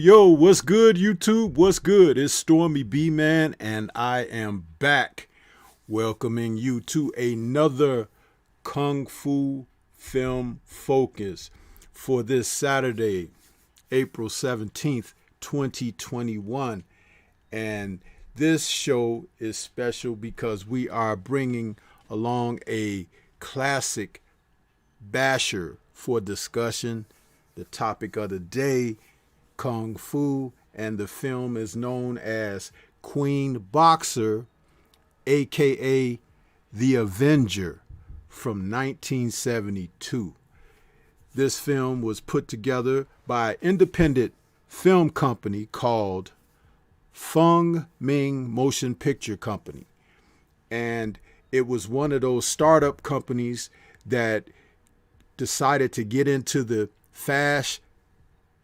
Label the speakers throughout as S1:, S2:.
S1: Yo, what's good, YouTube? What's good? It's Stormy B Man, and I am back welcoming you to another Kung Fu Film Focus for this Saturday, April 17th, 2021. And this show is special because we are bringing along a classic basher for discussion. The topic of the day, Kung Fu, and the film is known as Queen Boxer, aka The Avenger, from 1972. This film was put together by an independent film company called Fung Ming Motion Picture Company. And it was one of those startup companies that decided to get into the fast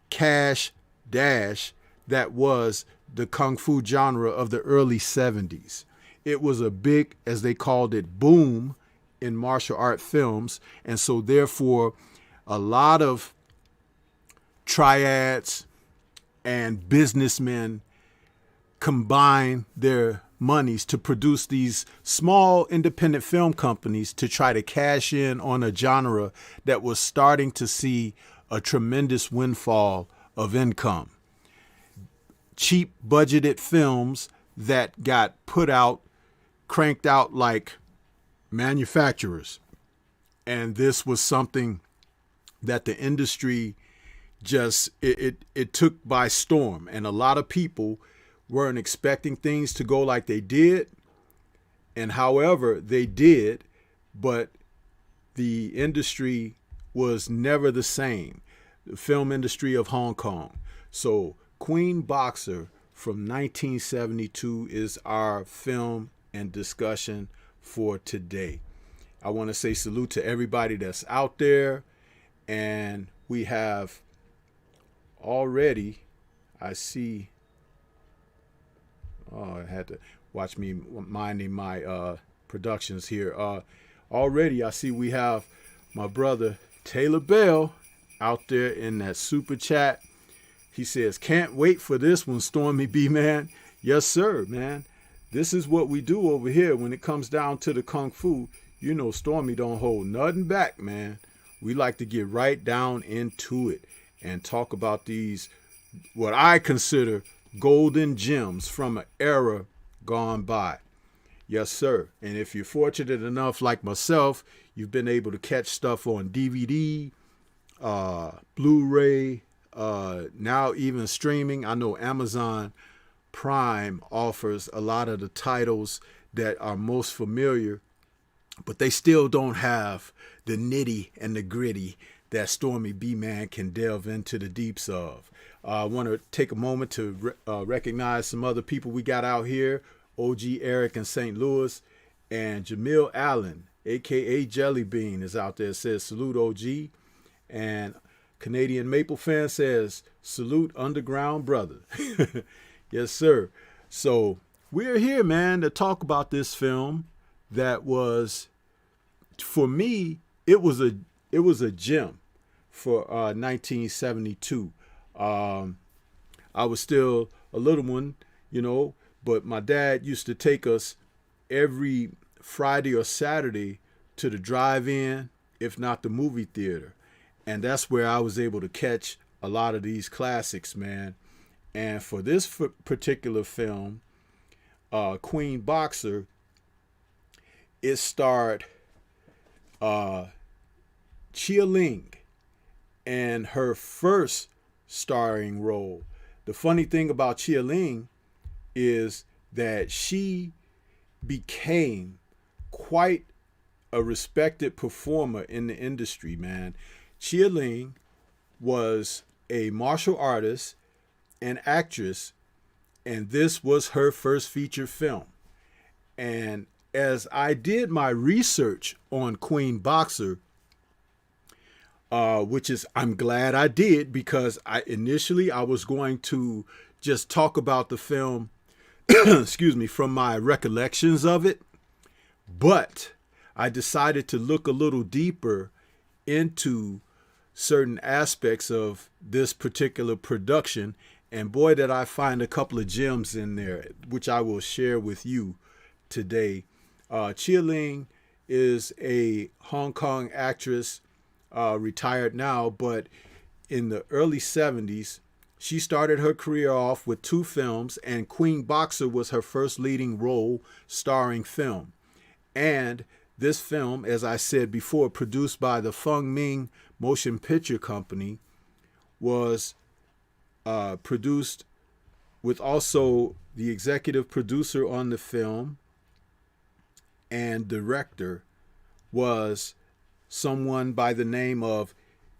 S1: cash dash that was the Kung Fu genre of the early 70s. It was a big, as they called it, boom in martial art films. And so therefore, a lot of triads and businessmen combine their monies to produce these small independent film companies to try to cash in on a genre that was starting to see a tremendous windfall of income. Cheap budgeted films that got put out, cranked out like manufacturers. And this was something that the industry just, it took by storm. And a lot of people weren't expecting things to go like they did. And however they did, but the industry was never the same. The film industry of Hong Kong. So Queen Boxer from 1972 is our film and discussion for today. I want to say salute to everybody that's out there. And we have already, I see, I had to watch me minding my productions here. Already I see we have my brother Taylor Bell out there in that super chat. He says, can't wait for this one, Stormy B, man. Yes, sir, man. This is what we do over here when it comes down to the Kung Fu. You know, Stormy don't hold nothing back, man. We like to get right down into it and talk about these, what I consider golden gems from an era gone by. Yes, sir. And if you're fortunate enough, like myself, you've been able to catch stuff on DVD, Blu-ray, now even streaming. I know Amazon Prime offers a lot of the titles that are most familiar, but they still don't have the nitty and the gritty that Stormy B Man can delve into the deeps of. I want to take a moment to recognize some other people we got out here. OG Eric in St. Louis, and Jamil Allen, aka Jelly Bean, is out there. Says salute OG. And Canadian Maple fan says, salute Underground Brother. Yes, sir. So we're here, man, to talk about this film that was, for me, it was a gem for 1972. I was still a little one, you know, but my dad used to take us every Friday or Saturday to the drive-in, if not the movie theater. And that's where I was able to catch a lot of these classics, man. And for this particular film, Queen Boxer, it starred Chia Ling and her first starring role. The funny thing about Chia Ling is that she became quite a respected performer in the industry, man. Chia Ling was a martial artist and actress, and this was her first feature film. And as I did my research on Queen Boxer, which is, I'm glad I did, because I was going to just talk about the film, excuse me, from my recollections of it. But I decided to look a little deeper into certain aspects of this particular production And boy, did I find a couple of gems in there, which I will share with you today. Chia Ling is a Hong Kong actress, retired now, but in the early 70s, she started her career off with 2 films, and Queen Boxer was her first leading role starring film. And this film, as I said before, produced by the Feng Ming Motion Picture Company, was produced with also the executive producer on the film and director was someone by the name of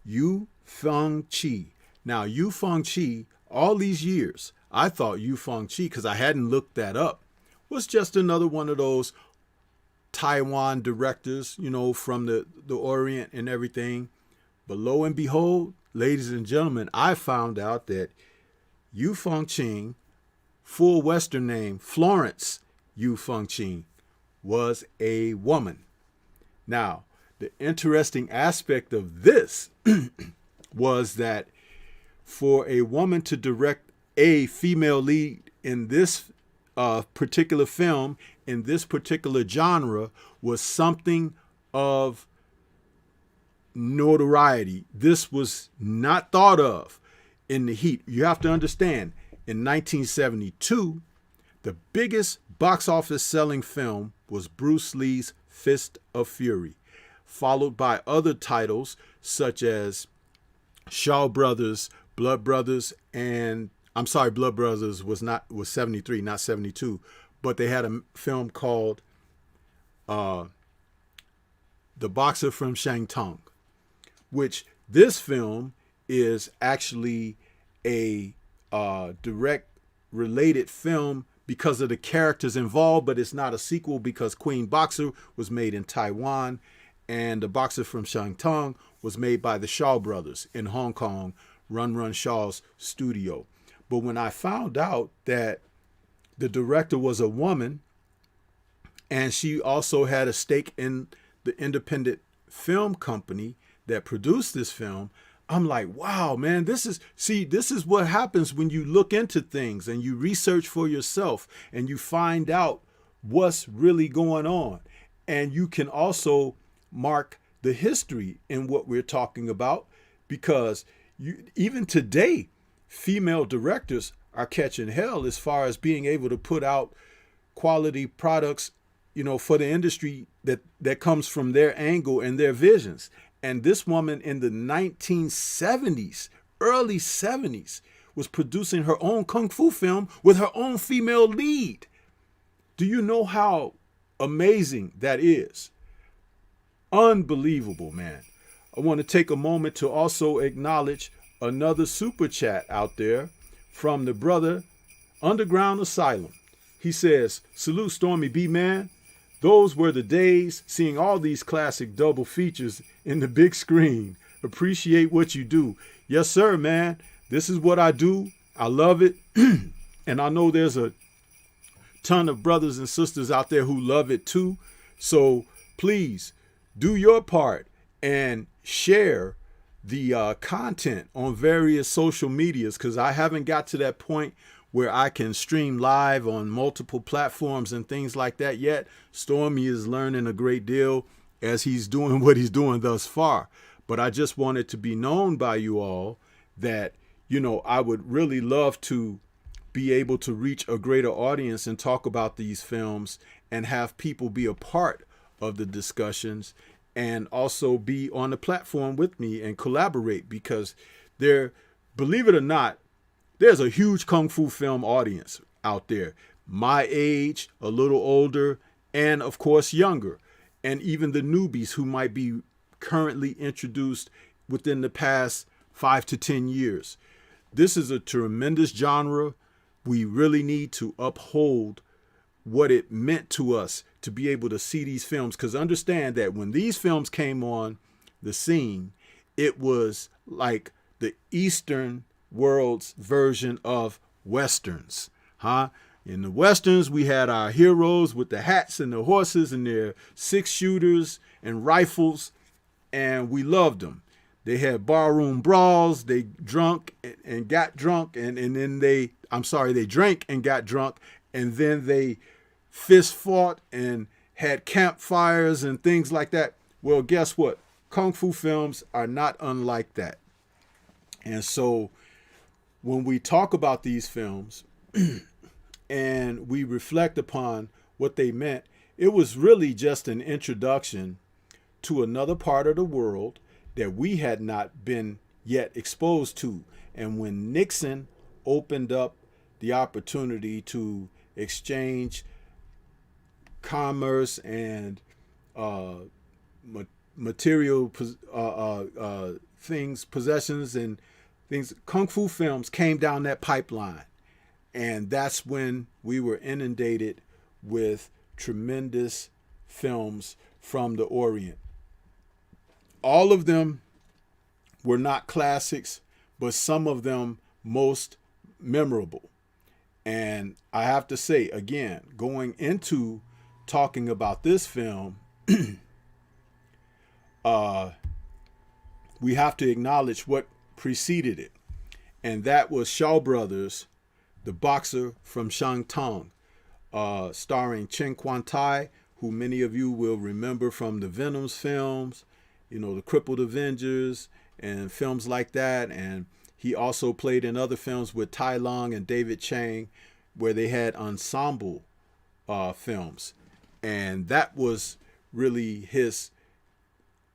S1: Yu Feng Chi. Now, Yu Feng Chi, all these years, I thought Yu Feng Chi, because I hadn't looked that up, was just another one of those Taiwan directors, you know, from the Orient and everything. But lo and behold, ladies and gentlemen, I found out that Yu Feng Chi, full Western name, Florence Yu Feng Chi, was a woman. Now, the interesting aspect of this was that for a woman to direct a female lead in this particular film, in this particular genre, was something of notoriety. This was not thought of in the heat. You have to understand, in 1972, the biggest box office selling film was Bruce Lee's Fist of Fury, followed by other titles such as Shaw Brothers, Blood Brothers, and I'm sorry, Blood Brothers was 73, not 72, but they had a film called The Boxer from Shanghai, which this film is actually a direct related film because of the characters involved, but it's not a sequel because Queen Boxer was made in Taiwan and The Boxer from Shanghai was made by the Shaw Brothers in Hong Kong, Run Shaw's studio. But when I found out that the director was a woman and she also had a stake in the independent film company that produced this film, I'm like, wow, man, this is what happens when you look into things and you research for yourself and you find out what's really going on. And you can also mark the history in what we're talking about, because even today, female directors are catching hell as far as being able to put out quality products, you know, for the industry that comes from their angle and their visions. And this woman in the 1970s, early 70s, was producing her own kung fu film with her own female lead. Do you know how amazing that is? Unbelievable, man. I want to take a moment to also acknowledge another super chat out there from the brother Underground Asylum. He says, salute Stormy B, man. Those were the days, seeing all these classic double features in the big screen. Appreciate what you do. Yes, sir, man. This is what I do. I love it. And I know there's a ton of brothers and sisters out there who love it too. So please do your part and share the content on various social medias, because I haven't got to that point where I can stream live on multiple platforms and things like that yet. Stormy is learning a great deal as he's doing what he's doing thus far. But I just want it to be known by you all that, you know, I would really love to be able to reach a greater audience and talk about these films and have people be a part of the discussions and also be on the platform with me and collaborate, because there, believe it or not, there's a huge kung fu film audience out there, my age, a little older, and of course younger, and even the newbies who might be currently introduced within the past 5 to 10 years. This is a tremendous genre. We really need to uphold what it meant to us to be able to see these films, because understand that when these films came on the scene, it was like the Eastern world's version of Westerns, huh? In the Westerns, we had our heroes with the hats and the horses and their 6-shooters and rifles, and we loved them. They had barroom brawls. They drunk and got drunk, and then they drank and got drunk, and then they fist fought and had campfires and things like that. Well, guess what? Kung Fu films are not unlike that. And so when we talk about these films and we reflect upon what they meant, it was really just an introduction to another part of the world that we had not been yet exposed to. And when Nixon opened up the opportunity to exchange commerce and material things, possessions and things, Kung Fu films came down that pipeline. And that's when we were inundated with tremendous films from the Orient. All of them were not classics, but some of them most memorable. And I have to say, again, going into talking about this film, we have to acknowledge what preceded it. And that was Shaw Brothers, The Boxer from Shanghai, starring Chen Quan-tai, who many of you will remember from the Venoms films, you know, the Crippled Avengers and films like that. And he also played in other films with Tai Lung and David Chang, where they had ensemble films. And that was really his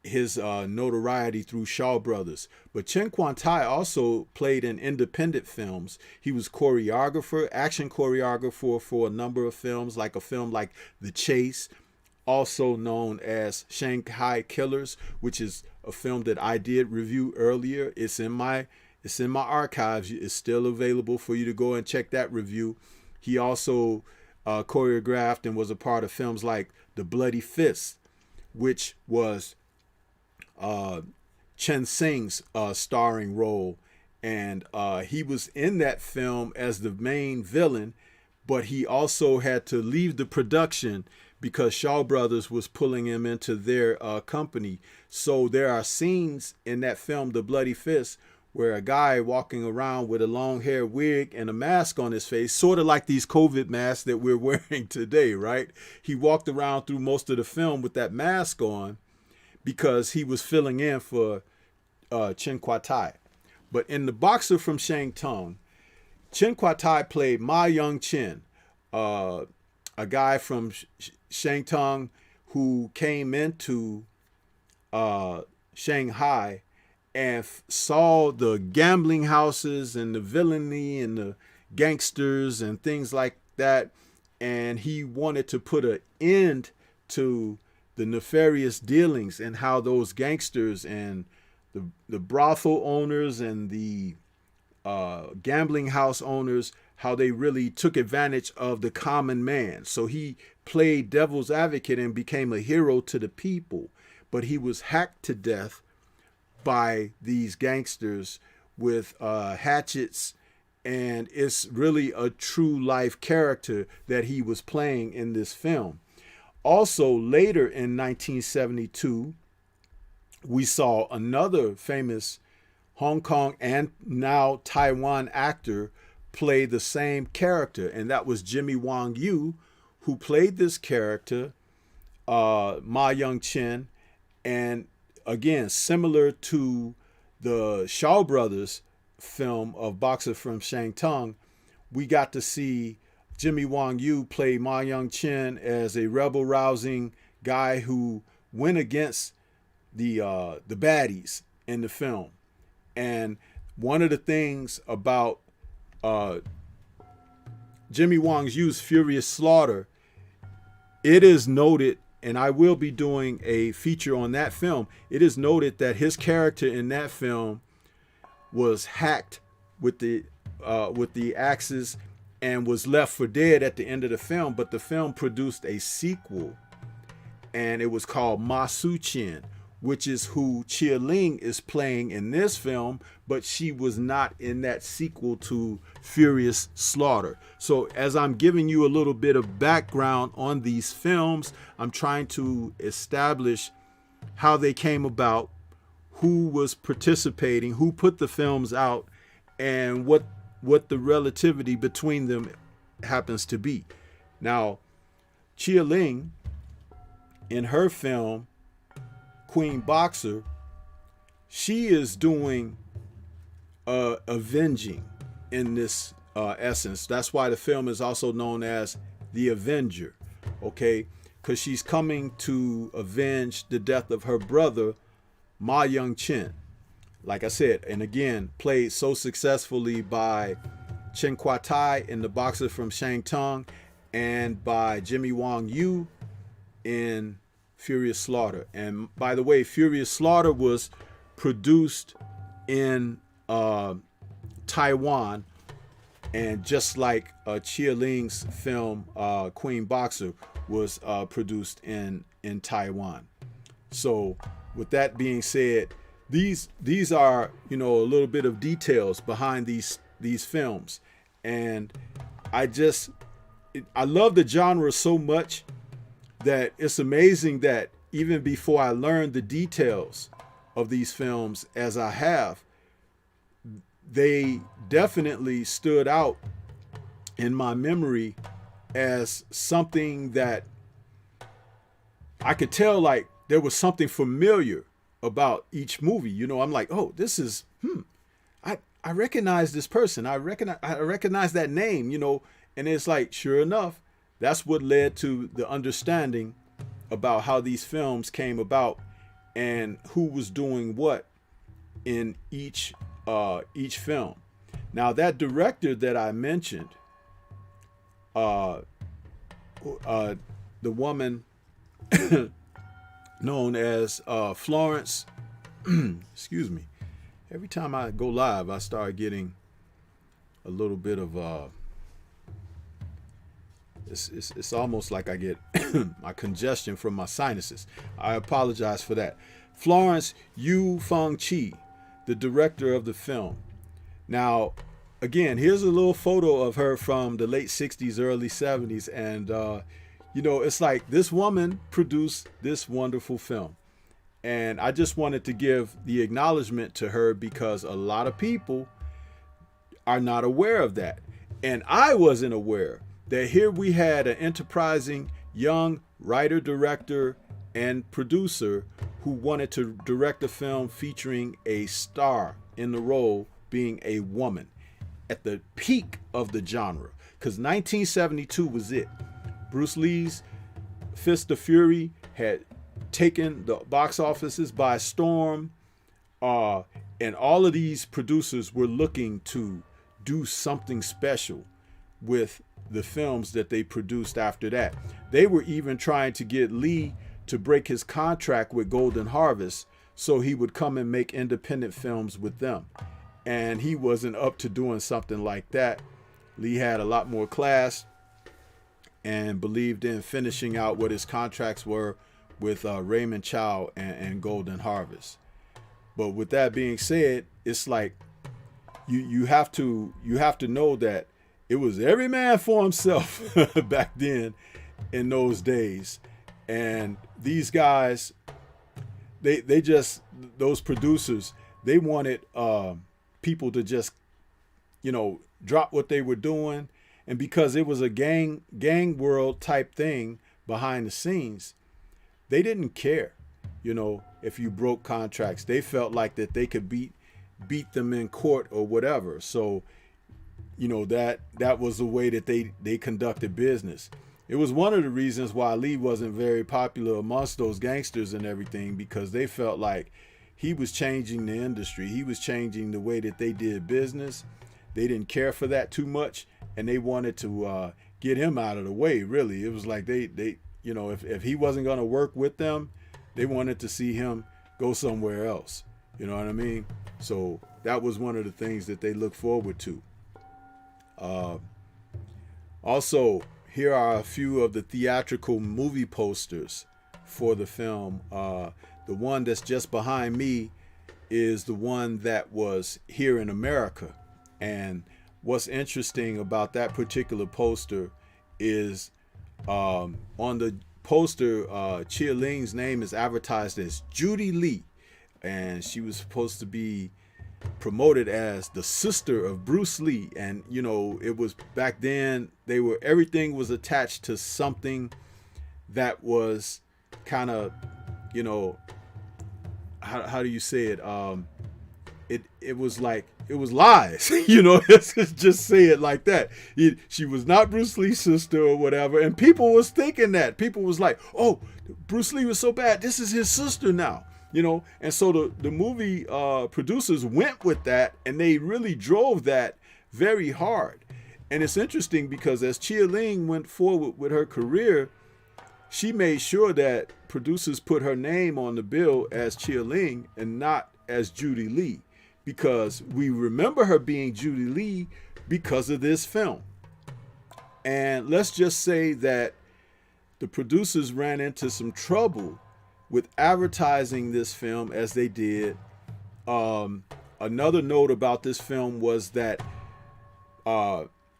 S1: notoriety through Shaw Brothers. But Chen Quan-tai also played in independent films. He was action choreographer for a number of films, like a film like The Chase, also known as Shanghai Killers, which is a film that I did review earlier. It's in my archives. It's still available for you to go and check that review. He also choreographed and was a part of films like The Bloody Fist, which was Chen Sing's starring role. And he was in that film as the main villain, but he also had to leave the production because Shaw Brothers was pulling him into their company. So there are scenes in that film, The Bloody Fist, where a guy walking around with a long hair wig and a mask on his face, sort of like these COVID masks that we're wearing today, right? He walked around through most of the film with that mask on because he was filling in for Chen Quan-tai. But in The Boxer from Shanghai, Chen Quan-tai played Ma Ying, a guy from Shanghai who came into Shanghai and saw the gambling houses and the villainy and the gangsters and things like that. And he wanted to put an end to the nefarious dealings and how those gangsters and the brothel owners and the gambling house owners, how they really took advantage of the common man. So he played devil's advocate and became a hero to the people. But he was hacked to death by these gangsters with hatchets. And it's really a true life character that he was playing in this film. Also, later in 1972, we saw another famous Hong Kong and now Taiwan actor play the same character, and that was Jimmy Wong Yu, who played this character, Ma Ying. And again, similar to the Shaw Brothers film of Boxer from Shanghai, we got to see Jimmy Wong Yu play Ma Ying as a rebel-rousing guy who went against the baddies in the film. And one of the things about Jimmy Wong Yu's Furious Slaughter, it is noted, and I will be doing a feature on that film, it is noted that his character in that film was hacked with the axes and was left for dead at the end of the film. But the film produced a sequel, and it was called Ma Su-chin, which is who Chia Ling is playing in this film, but she was not in that sequel to Furious Slaughter. So as I'm giving you a little bit of background on these films, I'm trying to establish how they came about, who was participating, who put the films out, and what the relativity between them happens to be. Now, Chia Ling, in her film Queen Boxer, she is doing avenging in this essence. That's why the film is also known as The Avenger, okay? Because she's coming to avenge the death of her brother, Mao Ying, like I said, and again, played so successfully by Chen Kuai-tai in The Boxer from Shangtung, and by Jimmy Wong Yu in Furious Slaughter. And by the way, Furious Slaughter was produced in Taiwan, and just like Chia Ling's film Queen Boxer was produced in Taiwan. So with that being said, these are, you know, a little bit of details behind these films, and I love the genre so much that it's amazing that even before I learned the details of these films as I have, they definitely stood out in my memory as something that I could tell, like, there was something familiar about each movie. You know, I'm like, oh, this is, I recognize this person. I recognize that name, you know, and it's like, sure enough, that's what led to the understanding about how these films came about and who was doing what in each film. Now, that director that I mentioned, the woman known as Florence, excuse me. Every time I go live, I start getting a little bit of it's almost like I get my congestion from my sinuses. I apologize for that. Florence Yu Feng Chi, the director of the film. Now, again, here's a little photo of her from the late 60s, early 70s. And, you know, it's like this woman produced this wonderful film. And I just wanted to give the acknowledgement to her because a lot of people are not aware of that. And I wasn't aware that here we had an enterprising young writer, director, and producer who wanted to direct a film featuring a star in the role being a woman at the peak of the genre. Because 1972 was it. Bruce Lee's Fist of Fury had taken the box offices by storm, and all of these producers were looking to do something special with the films that they produced after that. They were even trying to get Lee to break his contract with Golden Harvest so he would come and make independent films with them. And he wasn't up to doing something like that. Lee had a lot more class and believed in finishing out what his contracts were with Raymond Chow and Golden Harvest. But with that being said, it's like you have to know that it was every man for himself back then in those days. And these guys, they just, those producers, they wanted people to just, you know, drop what they were doing. And because it was a gang world type thing behind the scenes, they didn't care, you know, if you broke contracts. They felt like that they could beat them in court or whatever. So, you know, that was the way that they conducted business. It was one of the reasons why Lee wasn't very popular amongst those gangsters and everything, because they felt like he was changing the industry. He was changing the way that they did business. They didn't care for that too much, and they wanted to get him out of the way, really. It was like they you know, if he wasn't going to work with them, they wanted to see him go somewhere else. You know what I mean? So that was one of the things that they looked forward to. Also, here are a few of the theatrical movie posters for the film. The one that's just behind me is the one that was here in America. And what's interesting about that particular poster is on the poster, Chia Ling's name is advertised as Judy Lee. and she was supposed to be promoted as the sister of Bruce Lee. And you know, it was back then, everything was attached to something that was kind of, you know, how do you say it? It was like, it was lies, you know. Let's just say it like that. She was not Bruce Lee's sister or whatever, and people was thinking that. People was like, oh, Bruce Lee was so bad, this is his sister now, you know. And so the movie producers went with that, and they really drove that very hard. And it's interesting because as Chia Ling went forward with her career, she made sure that producers put her name on the bill as Chia Ling and not as Judy Lee, because we remember her being Judy Lee because of this film. And let's just say that the producers ran into some trouble with advertising this film as they did. Another note about this film was that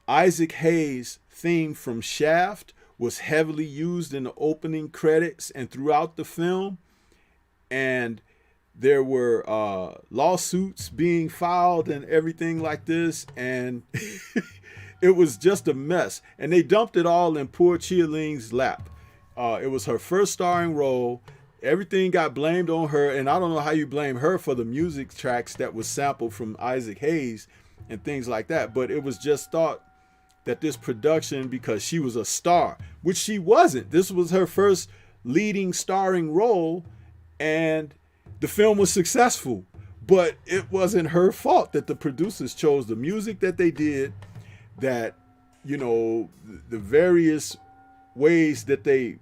S1: Isaac Hayes' theme from Shaft was heavily used in the opening credits and throughout the film. And there were lawsuits being filed and everything like this. And it was just a mess. And they dumped it all in poor Chia Ling's lap. It was her first starring role. Everything got blamed on her. And I don't know how you blame her for the music tracks that was sampled from Isaac Hayes and things like that. But it was just thought that this production, because she was a star, which she wasn't. This was her first leading starring role, and the film was successful. But it wasn't her fault that the producers chose the music that they did, that, you know, the various ways that they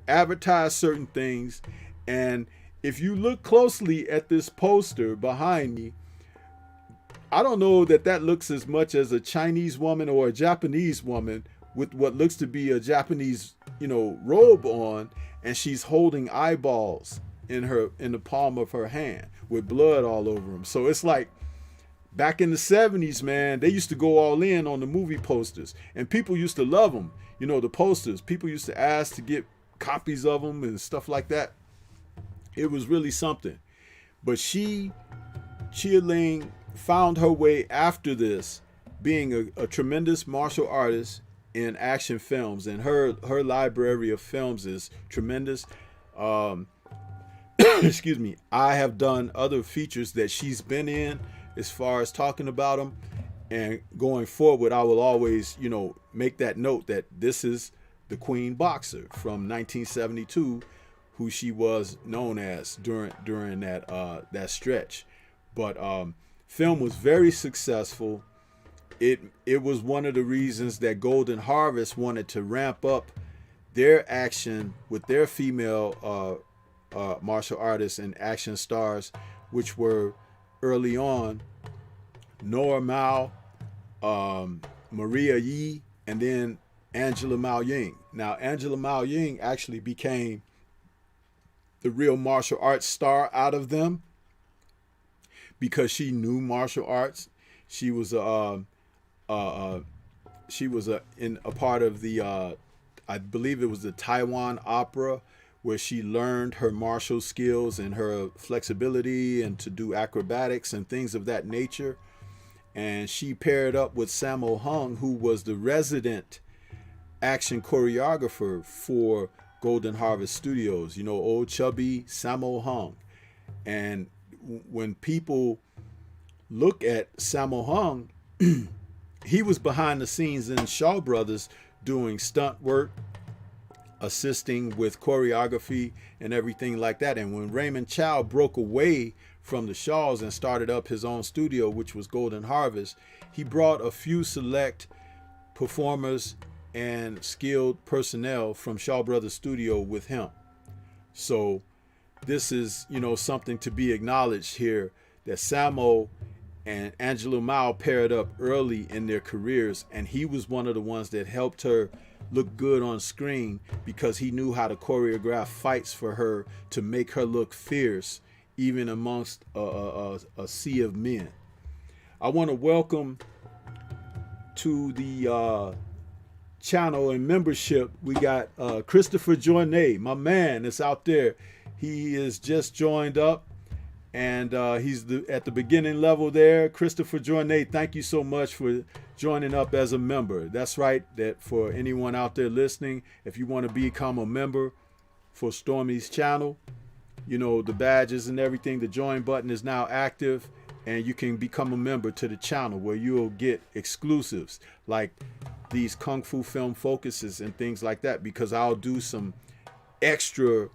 S1: advertised certain things. And if you look closely at this poster behind me, I don't know that looks as much as a Chinese woman or a Japanese woman with what looks to be a Japanese, you know, robe on, and she's holding eyeballs in the palm of her hand with blood all over them. So it's like back in the 70s, man, they used to go all in on the movie posters, and people used to love them. You know, the posters, people used to ask to get copies of them and stuff like that. It was really something. But Chia Ling found her way after this being a tremendous martial artist in action films, and her library of films is tremendous. Excuse me. I have done other features that she's been in as far as talking about them, and going forward I will always, you know, make that note that this is the Queen Boxer from 1972, who she was known as during that stretch. But film was very successful. It was one of the reasons that Golden Harvest wanted to ramp up their action with their female martial artists and action stars, which were early on Nora Mao, Maria Yi, and then Angela Mao Ying. Now, Angela Mao Ying actually became the real martial arts star out of them because she knew martial arts. She was in a part of the I believe it was the Taiwan Opera, where she learned her martial skills and her flexibility and to do acrobatics and things of that nature. And she paired up with Sammo Hung, who was the resident action choreographer for Golden Harvest Studios. You know, old chubby Sammo Hung. And when people look at Sammo Hung, he was behind the scenes in Shaw Brothers doing stunt work, assisting with choreography and everything like that. And when Raymond Chow broke away from the Shaws and started up his own studio, which was Golden Harvest, he brought a few select performers and skilled personnel from Shaw Brothers Studio with him. So this is, you know, something to be acknowledged here, that Sammo and Angela Mao paired up early in their careers, and he was one of the ones that helped her look good on screen because he knew how to choreograph fights for her to make her look fierce even amongst a sea of men. I want to welcome to the channel and membership, we got Christopher Joynet, my man that's out there. He is just joined up, and he's at the beginning level there. Christopher Journay, thank you so much for joining up as a member. That's right, that for anyone out there listening, if you want to become a member for Stormy's channel, you know, the badges and everything, the join button is now active, and you can become a member to the channel where you'll get exclusives like these Kung Fu film focuses and things like that, because I'll do some extra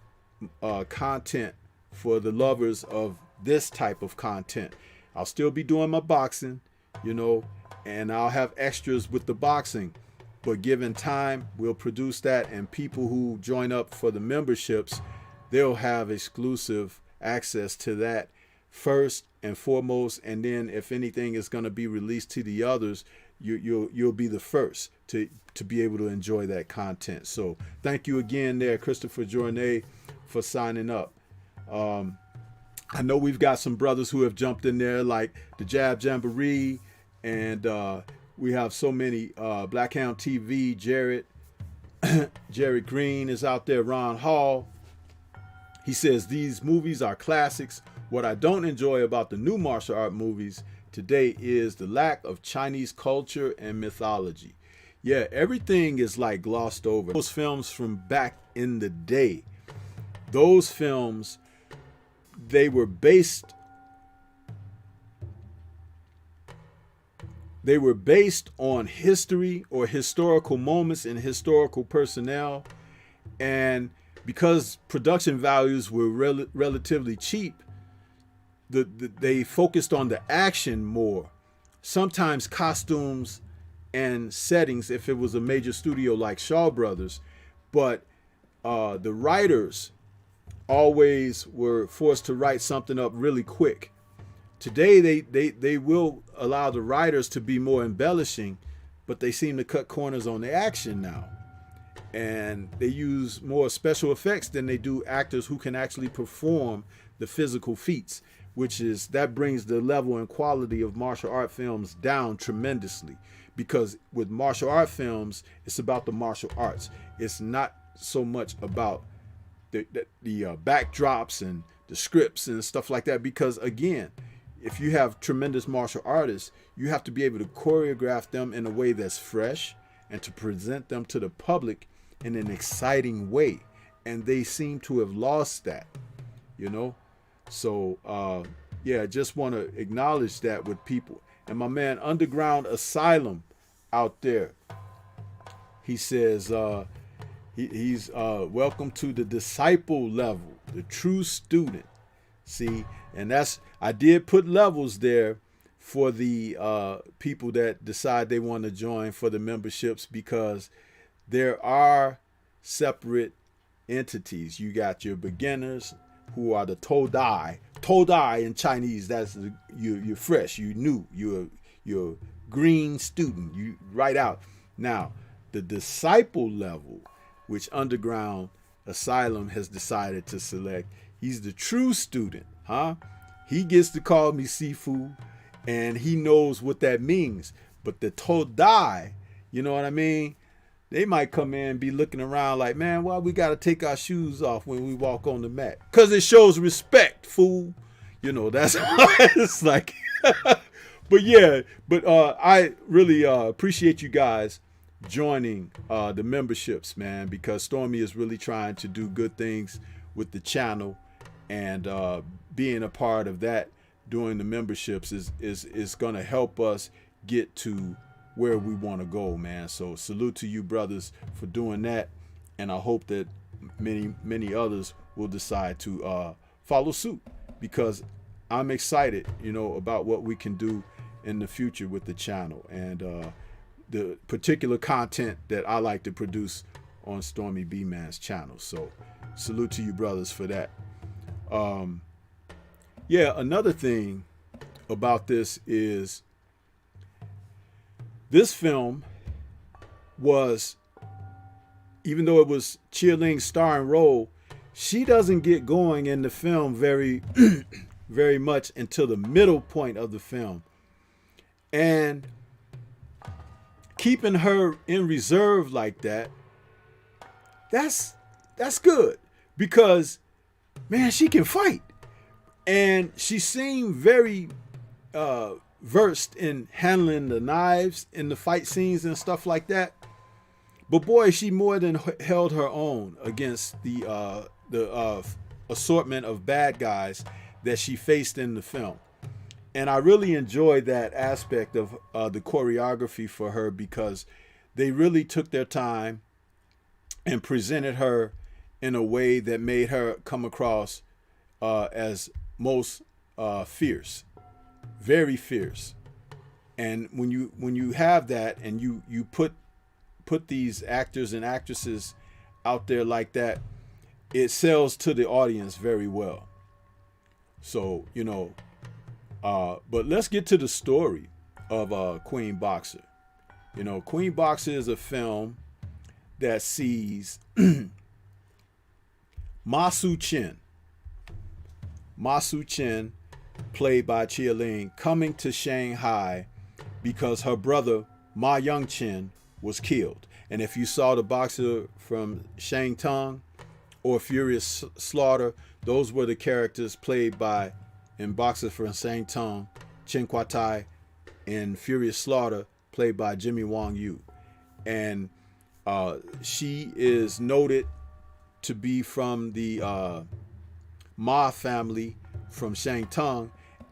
S1: content for the lovers of this type of content. I'll still be doing my boxing, you know, and I'll have extras with the boxing, but given time, we'll produce that, and people who join up for the memberships, they'll have exclusive access to that first and foremost, and then if anything is going to be released to the others, you'll be the first to be able to enjoy that content. So thank you again there, Christopher Journay, for signing up. I know we've got some brothers who have jumped in there, like the Jab Jamboree, and we have so many, Blackhound TV, Jared Green is out there, Ron Hall. He says, these movies are classics. What I don't enjoy about the new martial art movies today is the lack of Chinese culture and mythology. Yeah, everything is like glossed over. Those films from back in the day, those films, they were based on history or historical moments and historical personnel, and because production values were relatively cheap, they focused on the action more, sometimes costumes and settings if it was a major studio like Shaw Brothers, but the writers always were forced to write something up really quick. Today they will allow the writers to be more embellishing, but they seem to cut corners on the action now, and they use more special effects than they do actors who can actually perform the physical feats, that brings the level and quality of martial art films down tremendously, because with martial art films, it's about the martial arts. It's not so much about the backdrops and the scripts and stuff like that, because again, if you have tremendous martial artists, you have to be able to choreograph them in a way that's fresh and to present them to the public in an exciting way, and they seem to have lost that, you know. So yeah, just want to acknowledge that with people. And my man Underground Asylum out there, he says he's welcome to the disciple level, the true student. See, and I did put levels there for the people that decide they want to join for the memberships, because there are separate entities. You got your beginners, who are the Todai. Todai in Chinese, that's you're fresh, you new, you're green student, you right out. Now, the disciple level, which Underground Asylum has decided to select, he's the true student, huh? He gets to call me Sifu, and he knows what that means. But the Todai, you know what I mean? They might come in and be looking around like, man, why we got to take our shoes off when we walk on the mat? Because it shows respect, fool. You know, that's it's like. But yeah, I really appreciate you guys joining the memberships, man, because Stormy is really trying to do good things with the channel, and being a part of that doing the memberships is going to help us get to where we want to go, man. So salute to you brothers for doing that, and I hope that many others will decide to follow suit, because I'm excited, you know, about what we can do in the future with the channel and the particular content that I like to produce on Stormy B Man's channel. So salute to you brothers for that. Yeah, another thing about this is this film was, even though it was Chia Ling's starring role, she doesn't get going in the film very very much until the middle point of the film. And keeping her in reserve like that, that's good, because man, she can fight. And she seemed very versed in handling the knives in the fight scenes and stuff like that. But boy, she more than held her own against the assortment of bad guys that she faced in the film. And I really enjoyed that aspect of the choreography for her, because they really took their time and presented her in a way that made her come across as most fierce, very fierce. And when you have that, and you put these actors and actresses out there like that, it sells to the audience very well. So, but let's get to the story of Queen Boxer. Queen Boxer is a film that sees Ma Su-chen, played by Chia Ling, coming to Shanghai because her brother Ma Ying was killed. And if you saw the boxer from Shang Tsung or Furious Slaughter, those were the characters played by, in Boxer from Shang Tsung, Chen Kwa-tai, and Furious Slaughter, played by Jimmy Wong Yu. And she is noted to be from the Ma family from Shang Tsung.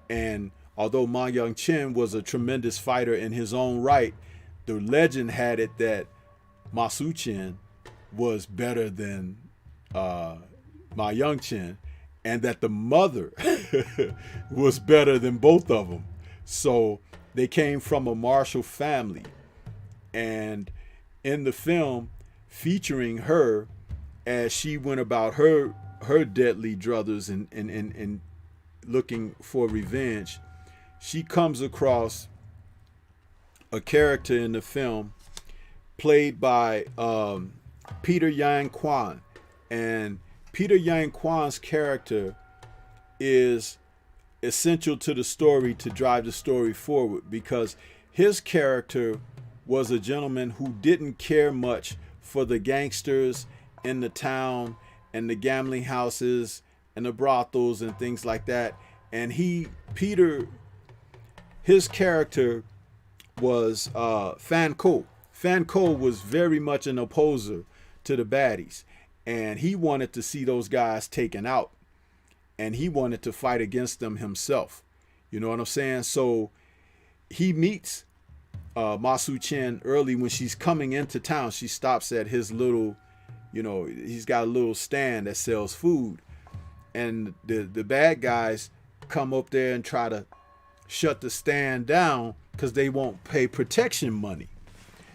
S1: And although Ma Ying was a tremendous fighter in his own right, the legend had it that Ma Su-chen was better than Ma Ying, and that the mother was better than both of them. So they came from a martial family. And in the film, featuring her as she went about her deadly druthers and looking for revenge, she comes across a character in the film played by Peter Yang Kwan. And Peter Yang Kwan's character is essential to the story, to drive the story forward, because his character was a gentleman who didn't care much for the gangsters in the town and the gambling houses and the brothels and things like that. And his character was Fan Ko. Fan Ko was very much an opposer to the baddies, and he wanted to see those guys taken out, and he wanted to fight against them himself. You know what I'm saying? So he meets Ma Su-chen early when she's coming into town. She stops at his little, he's got a little stand that sells food, and the bad guys come up there and try to shut the stand down because they won't pay protection money.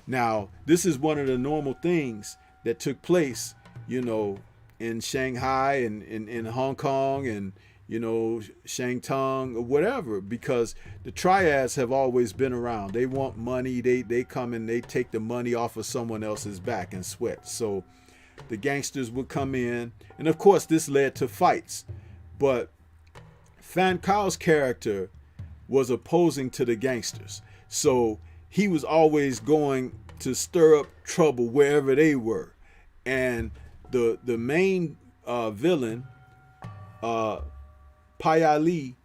S1: Now, this is one of the normal things that took place, in Shanghai and in Hong Kong and, Shangtung or whatever, because the triads have always been around. They want money. They come and they take the money off of someone else's back and sweat. So the gangsters would come in, and of course this led to fights. But Fan Kao's character was opposing to the gangsters. So he was always going to stir up trouble wherever they were. And the main villain, Pai Ali,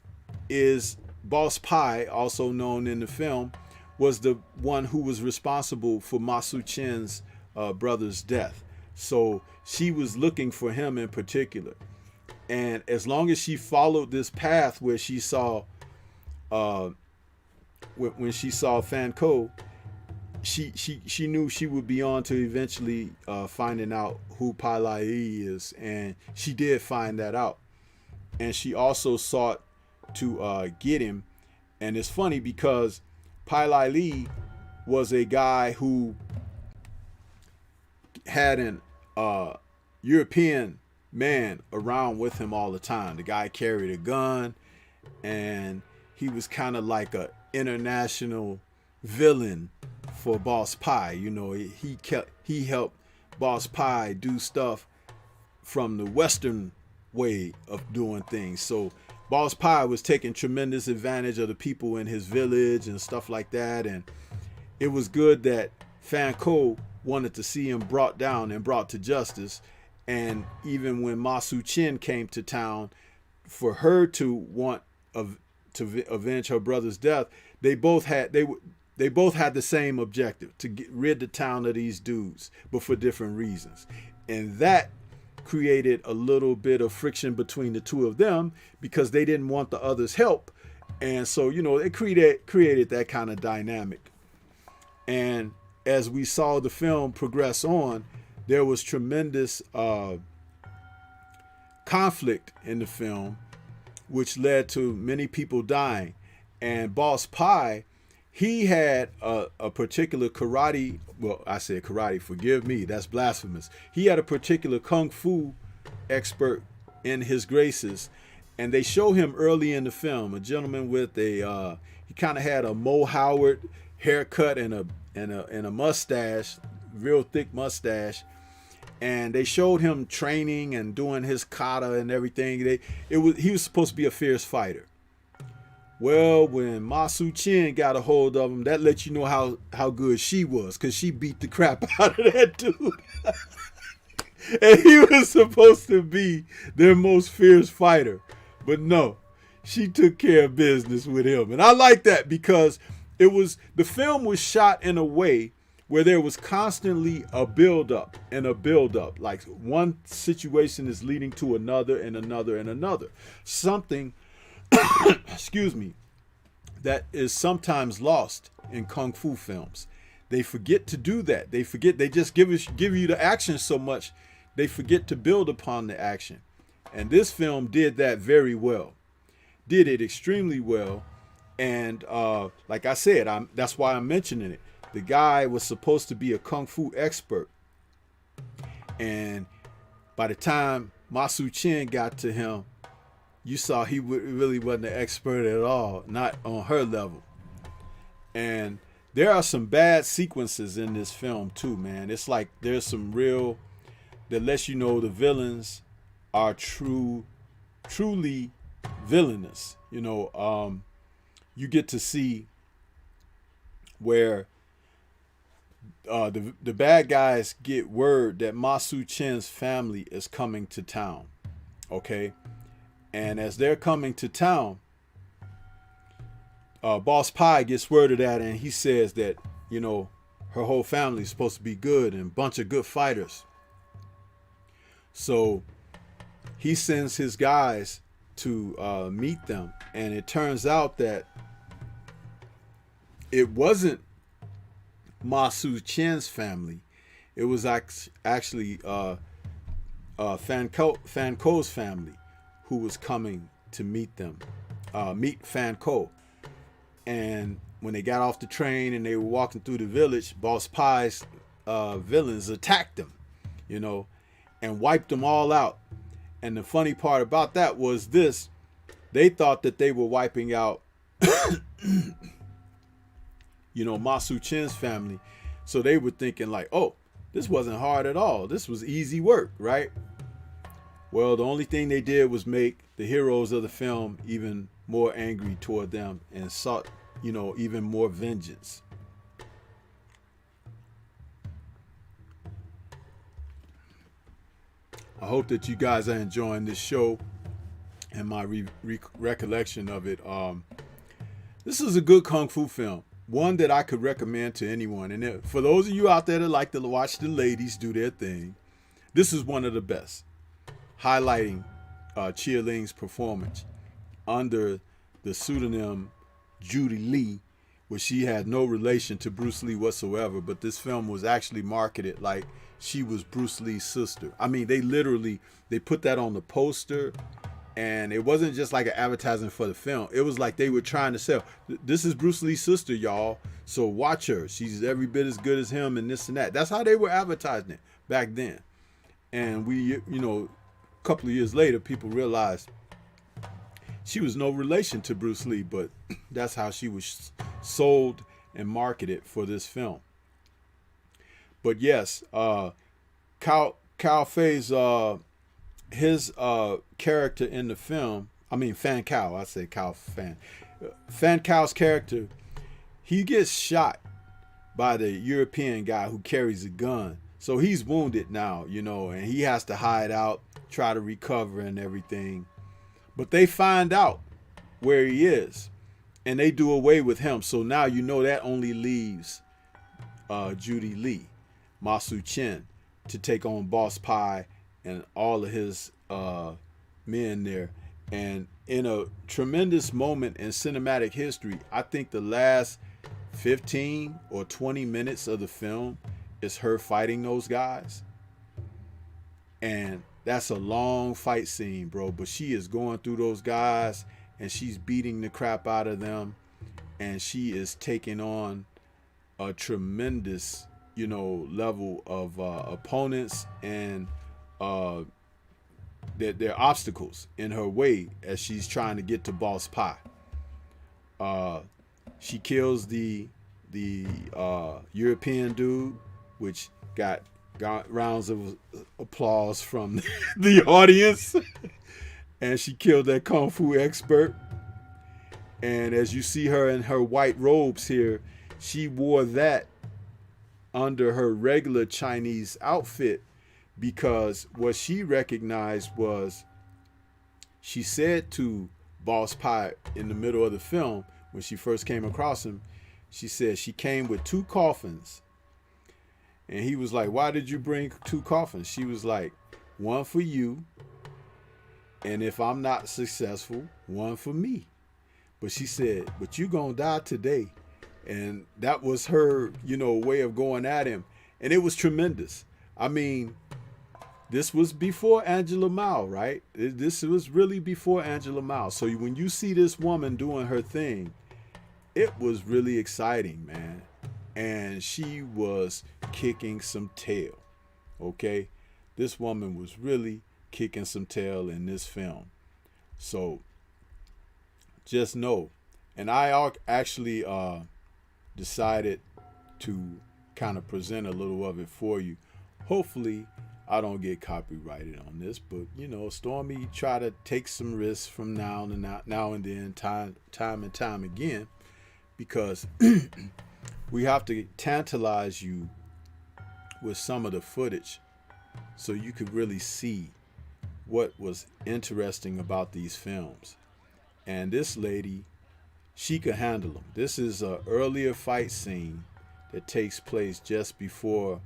S1: is Boss Pai, also known in the film, was the one who was responsible for Ma Su-chen's brother's death. So she was looking for him in particular. And as long as she followed this path where she saw, when she saw Fan Ko, she knew she would be on to eventually finding out who Pai Lai is, and she did find that out. And she also sought to get him. And it's funny because Pai Lai was a guy who had an European man around with him all the time. The guy carried a gun, and he was kind of like a international villain for Boss Pai. He helped Boss Pai do stuff from the Western way of doing things. So Boss Pai was taking tremendous advantage of the people in his village and stuff like that. And it was good that Fan Ko wanted to see him brought down and brought to justice. And even when Ma Su-chen came to town, for her to want to avenge her brother's death, they both had the same objective, to get rid the town of these dudes, but for different reasons. And that created a little bit of friction between the two of them because they didn't want the other's help. And so, it created that kind of dynamic. And as we saw the film progress on, there was tremendous conflict in the film, which led to many people dying. And Boss Pie, he had a particular karate, well, I said karate, forgive me, that's blasphemous. He had a particular kung fu expert in his graces, and they show him early in the film, a gentleman with he kind of had a Mo Howard haircut and a mustache, real thick mustache. And they showed him training and doing his kata and everything. He was supposed to be a fierce fighter. Well, when Ma Su-Chen got a hold of him, that let you know how good she was, because she beat the crap out of that dude. And he was supposed to be their most fierce fighter. But no, she took care of business with him. And I like that because the film was shot in a way where there was constantly a build-up and a build-up. Like one situation is leading to another and another and another. Something, excuse me, that is sometimes lost in Kung Fu films. They forget to do that. They just give you the action so much, they forget to build upon the action. And this film did that very well. Did it extremely well. And like I said, that's why I'm mentioning it. The guy was supposed to be a Kung Fu expert. And by the time Ma Su-Chen got to him, you saw he really wasn't an expert at all, not on her level. And there are some bad sequences in this film too, man. It's like there's some real, that lets you know the villains are truly villainous. You get to see where the bad guys get word that Ma Su-Chen's family is coming to town. Okay? And as they're coming to town, Boss Pie gets word of that, and he says that, her whole family is supposed to be good and a bunch of good fighters. So he sends his guys to meet them, and it turns out that it wasn't Ma Su-Chen's family. It was actually Fan Ko's family who was coming to meet them, meet Fan Ko. And when they got off the train and they were walking through the village, Boss Pie's villains attacked them, and wiped them all out. And the funny part about that was this: they thought that they were wiping out Ma Su-Chen's family. So they were thinking like, oh, this wasn't hard at all. This was easy work, right? Well, the only thing they did was make the heroes of the film even more angry toward them and sought, even more vengeance. I hope that you guys are enjoying this show and my recollection of it. This is a good Kung Fu film. One that I could recommend to anyone. And for those of you out there that like to watch the ladies do their thing, this is one of the best. Highlighting Chia Ling's performance under the pseudonym Judy Lee, where she had no relation to Bruce Lee whatsoever, but this film was actually marketed like she was Bruce Lee's sister. I mean, they put that on the poster, and it wasn't just like an advertising for the film. It was like they were trying to sell, this is Bruce Lee's sister, y'all, so watch her. She's every bit as good as him and this and that. That's how they were advertising it back then. And we, a couple of years later, people realized she was no relation to Bruce Lee, but that's how she was sold and marketed for this film. But yes, Cao Fei's his character in the film, Fan Cao, I say Cao Fan. Fan Cao's character, he gets shot by the European guy who carries a gun. So he's wounded now, and he has to hide out, try to recover and everything. But they find out where he is, and they do away with him. So now you know that only leaves Judy Lee, Masu Chen, to take on Boss Pie and all of his men there. And in a tremendous moment in cinematic history, I think the last 15 or 20 minutes of the film is her fighting those guys. And that's a long fight scene, bro. But she is going through those guys and she's beating the crap out of them. And she is taking on a tremendous, level of opponents and their obstacles in her way as she's trying to get to Boss Pie. She kills the European dude, which got rounds of applause from the audience. And she killed that kung fu expert. And as you see her in her white robes here, she wore that under her regular Chinese outfit because what she recognized was, she said to Boss Pie in the middle of the film when she first came across him, she said she came with 2 coffins. And he was like, why did you bring 2 coffins? She was like, one for you, and if I'm not successful, one for me. But she said, but you gonna die today. And that was her, way of going at him. And it was tremendous. I mean, this was before Angela Mao, right? This was really before Angela Mao. So when you see this woman doing her thing, it was really exciting, man. And she was kicking some tail, okay? This woman was really kicking some tail in this film. So just know. And I actually decided to kind of present a little of it for you. Hopefully I don't get copyrighted on this, but Stormy try to take some risks from now and then, time and time again, because we have to tantalize you with some of the footage so you could really see what was interesting about these films. And this lady, she could handle them. This is an earlier fight scene that takes place just before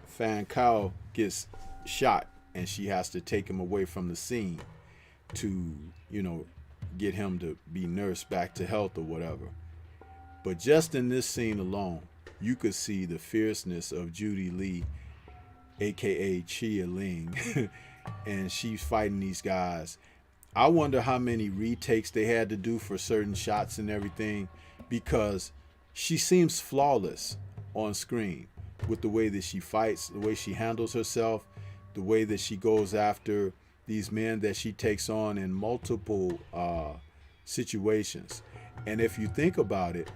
S1: Fan Kao gets shot, and she has to take him away from the scene to, get him to be nursed back to health or whatever. But just in this scene alone, you could see the fierceness of Judy Lee, aka Chia Ling, and she's fighting these guys. I wonder how many retakes they had to do for certain shots and everything, because she seems flawless on screen with the way that she fights, the way she handles herself, the way that she goes after these men that she takes on in multiple situations. And if you think about it,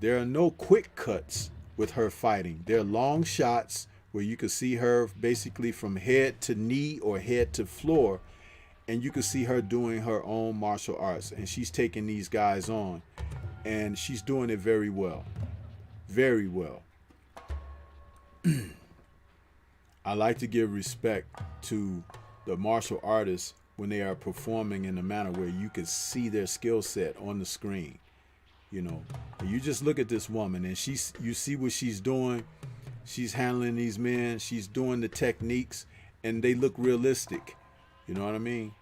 S1: there are no quick cuts with her fighting. There are long shots where you can see her basically from head to knee or head to floor, and you can see her doing her own martial arts, and she's taking these guys on, and she's doing it very well. Very well. I like to give respect to the martial artists when they are performing in a manner where you can see their skill set on the screen. You just look at this woman and you see what she's doing. She's handling these men. She's doing the techniques, and they look realistic. You know what I mean?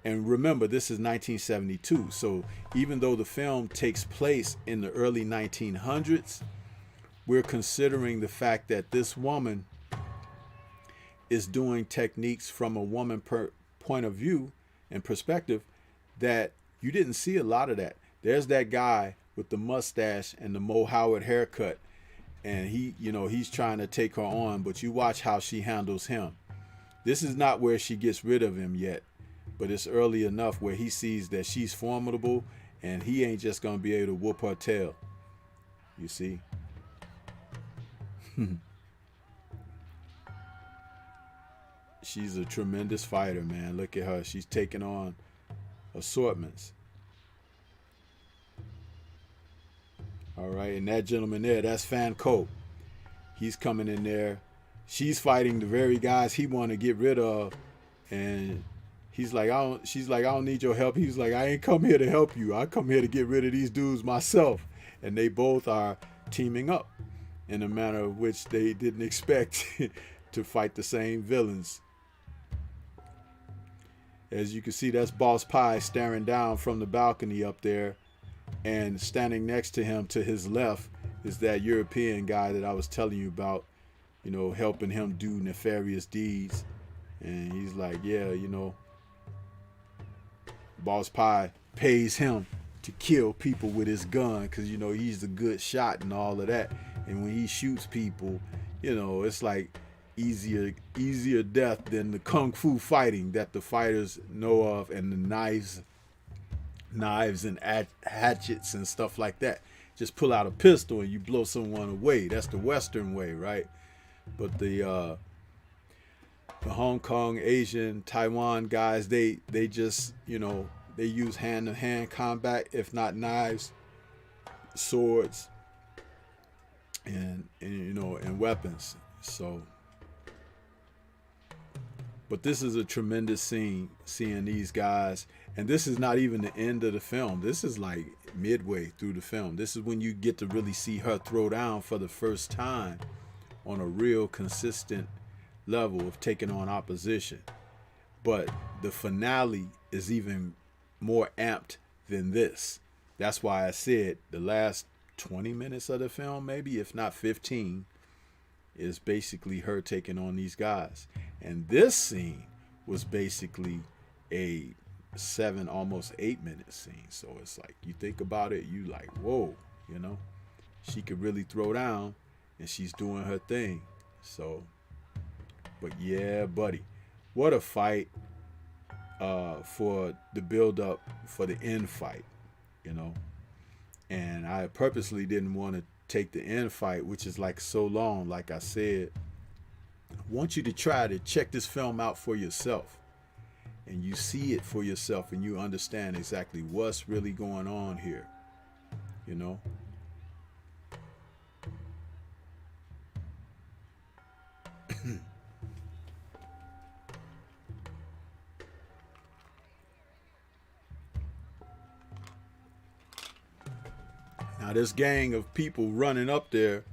S1: And remember, this is 1972. So even though the film takes place in the early 1900s, we're considering the fact that this woman is doing techniques from a woman point of view and perspective that you didn't see a lot of that. There's that guy with the mustache and the Mo Howard haircut, and he's trying to take her on, but you watch how she handles him. This is not where she gets rid of him yet, but it's early enough where he sees that she's formidable and he ain't just going to be able to whoop her tail. You see? She's a tremendous fighter, man. Look at her. She's taking on assortments. All right, and that gentleman there, that's Fan Ko. He's coming in there. She's fighting the very guys he want to get rid of And she's like, I don't need your help. He's like, I ain't come here to help you. I come here to get rid of these dudes myself. And they both are teaming up in a manner of which they didn't expect to fight the same villains. As you can see, that's Boss Pie staring down from the balcony up there, and standing next to him to his left is that European guy that I was telling you about, you know, helping him do nefarious deeds. And he's like, yeah, you know, Boss Pie pays him to kill people with his gun because, you know, he's a good shot and all of that. And when he shoots people, you know, it's like easier death than the kung fu fighting that the fighters know of, and the knives and hatchets and stuff like that. Just pull out a pistol and you blow someone away. That's the Western way, right? But the Hong Kong, Asian, Taiwan guys, they just, you know, they use hand-to-hand combat, if not knives, swords, and you know, and weapons. So, but this is a tremendous scene, seeing these guys. And this is not even the end of the film. This is like midway through the film. This is when you get to really see her throw down for the first time on a real consistent level of taking on opposition. But the finale is even more amped than this. That's why I said the last 20 minutes of the film, maybe if not 15, is basically her taking on these guys. And this scene was basically a 7, almost 8-minute scene. So it's like, you think about it, you like, whoa, you know, she could really throw down, and she's doing her thing. So, but yeah, buddy, what a fight for the build up for the end fight, you know. And I purposely didn't want to take the end fight, which is like so long. Like I said, I want you to try to check this film out for yourself, and you see it for yourself, and you understand exactly what's really going on here, you know. Now this gang of people running up there,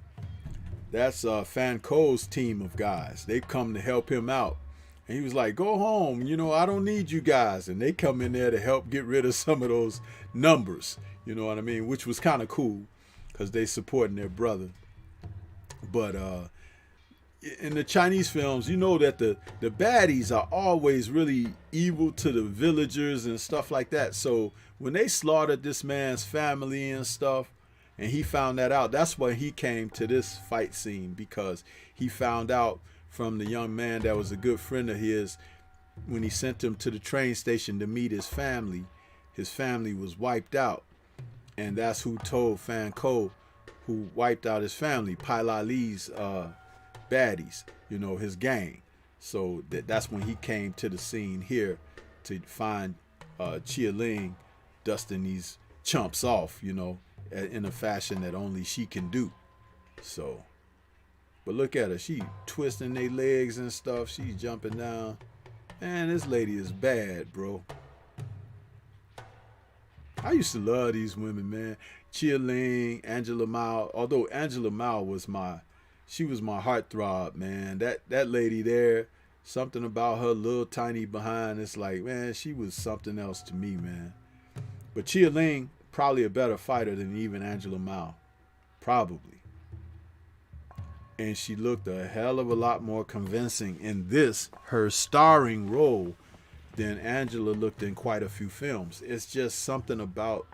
S1: that's Fan Co's team of guys. They've come to help him out. And he was like, go home, you know, I don't need you guys. And they come in there to help get rid of some of those numbers, you know what I mean? Which was kind of cool because they supporting their brother. But in the Chinese films, you know that the baddies are always really evil to the villagers and stuff like that. So when they slaughtered this man's family and stuff, and he found that out, that's when he came to this fight scene, because he found out from the young man that was a good friend of his, when he sent him to the train station to meet his family was wiped out. And that's who told Fan Co, who wiped out his family, Pai La Li's baddies, you know, his gang. So that's when he came to the scene here to find Chia Ling dusting these chumps off, you know, in a fashion that only she can do. So, but look at her, she twisting their legs and stuff, she's jumping down. Man, this lady is bad, bro. I used to love these women, man. Chia Ling, Angela Mao, although Angela Mao was my heartthrob, man. That lady there, something about her little tiny behind, it's like, man, she was something else to me, man. But Chia Ling, probably a better fighter than even Angela Mao. Probably. And she looked a hell of a lot more convincing in this, her starring role, than Angela looked in quite a few films. It's just something about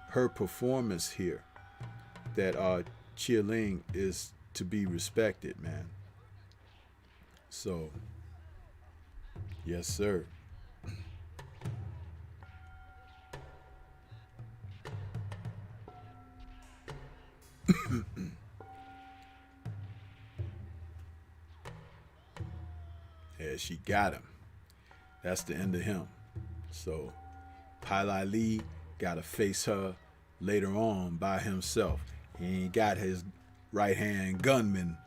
S1: her performance here that Chia Ling is to be respected, man. So, yes, sir. Yeah, she got him. That's the end of him. So, Pai Lai Li got to face her later on by himself. He ain't got his right hand gunman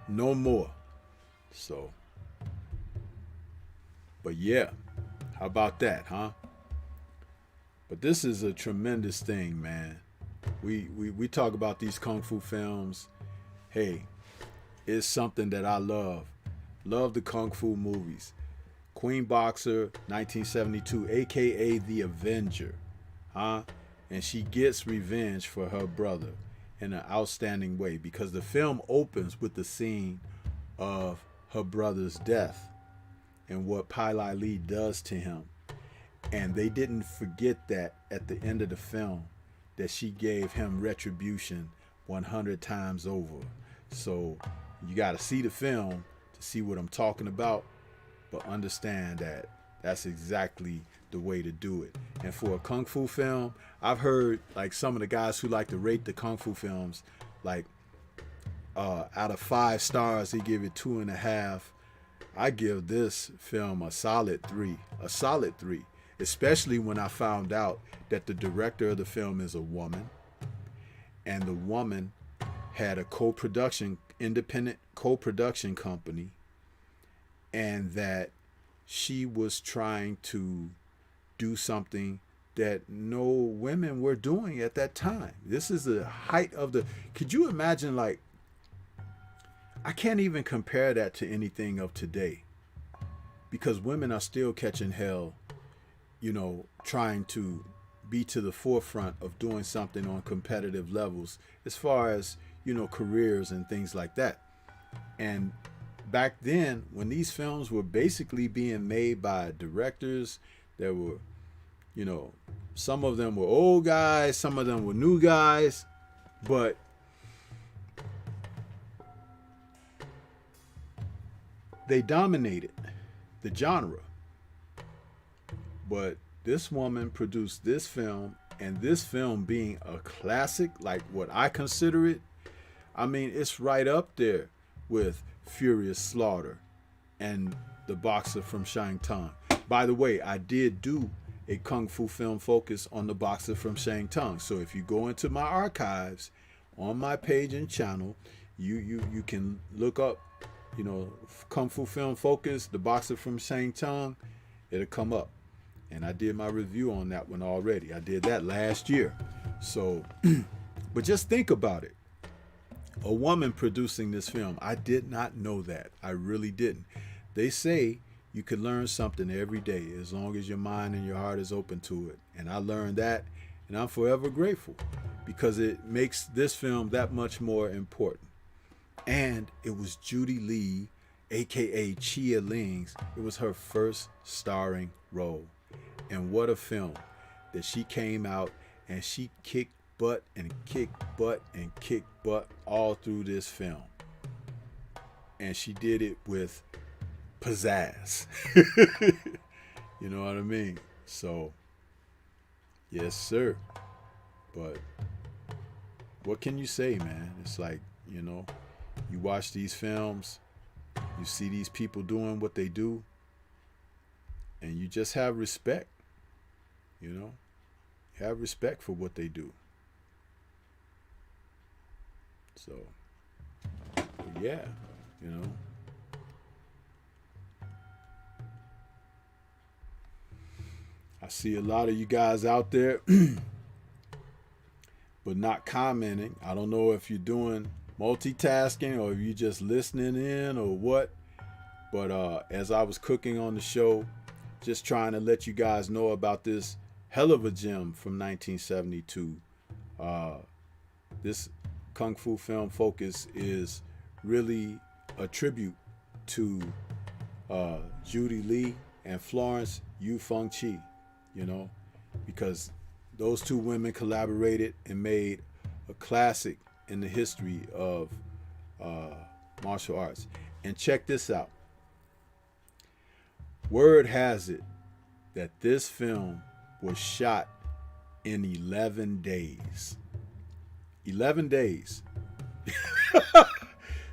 S1: no more. So, But yeah, how about that, huh? But this is a tremendous thing, man. We talk about these kung fu films. Hey, it's something that I love. Love the kung fu movies. Queen Boxer, 1972, aka the Avenger, huh? And she gets revenge for her brother in an outstanding way because the film opens with the scene of her brother's death and what Pai Lai Lee does to him. And they didn't forget that at the end of the film, that she gave him retribution 100 times over. So you got to see the film to see what I'm talking about, but understand that that's exactly the way to do it. And for a kung fu film, I've heard like some of the guys who like to rate the kung fu films, like out of 5 stars, they give it 2.5. I give this film a solid 3. A solid 3. Especially when I found out that the director of the film is a woman, and the woman had a independent co-production company, and that she was trying to do something that no women were doing at that time. This is the height of the... Could you imagine, like, I can't even compare that to anything of today, because women are still catching hell, you know, trying to be to the forefront of doing something on competitive levels as far as, you know, careers and things like that. And back then, when these films were basically being made by directors, there were, you know, some of them were old guys, some of them were new guys, but they dominated the genre. But this woman produced this film, and this film being a classic, like what I consider it, I mean, it's right up there with Furious Slaughter and The Boxer from Shanghai. By the way, I did do a Kung Fu film focus on The Boxer from Shanghai. So if you go into my archives on my page and channel, you can look up, you know, Kung Fu film focus, The Boxer from Shanghai. It'll come up. And I did my review on that one already. I did that last year. So, but just think about it. A woman producing this film. I did not know that. I really didn't. They say you can learn something every day as long as your mind and your heart is open to it. And I learned that, and I'm forever grateful because it makes this film that much more important. And it was Judy Lee, aka Chia Ling's. It was her first starring role. And what a film that she came out and she kicked butt and kicked butt and kicked butt all through this film. And she did it with pizzazz. You know what I mean? So, yes, sir. But what can you say, man? It's like, you know, you watch these films, you see these people doing what they do, and you just have respect. You know, have respect for what they do. So, yeah, you know. I see a lot of you guys out there, but not commenting. I don't know if you're doing multitasking or if you're just listening in or what. But as I was cooking on the show, just trying to let you guys know about this hell of a gem from 1972. This Kung Fu film focus is really a tribute to Judy Lee and Florence Yu Feng Chi, you know, because those two women collaborated and made a classic in the history of martial arts. And check this out. Word has it that this film was shot in 11 days. 11 days.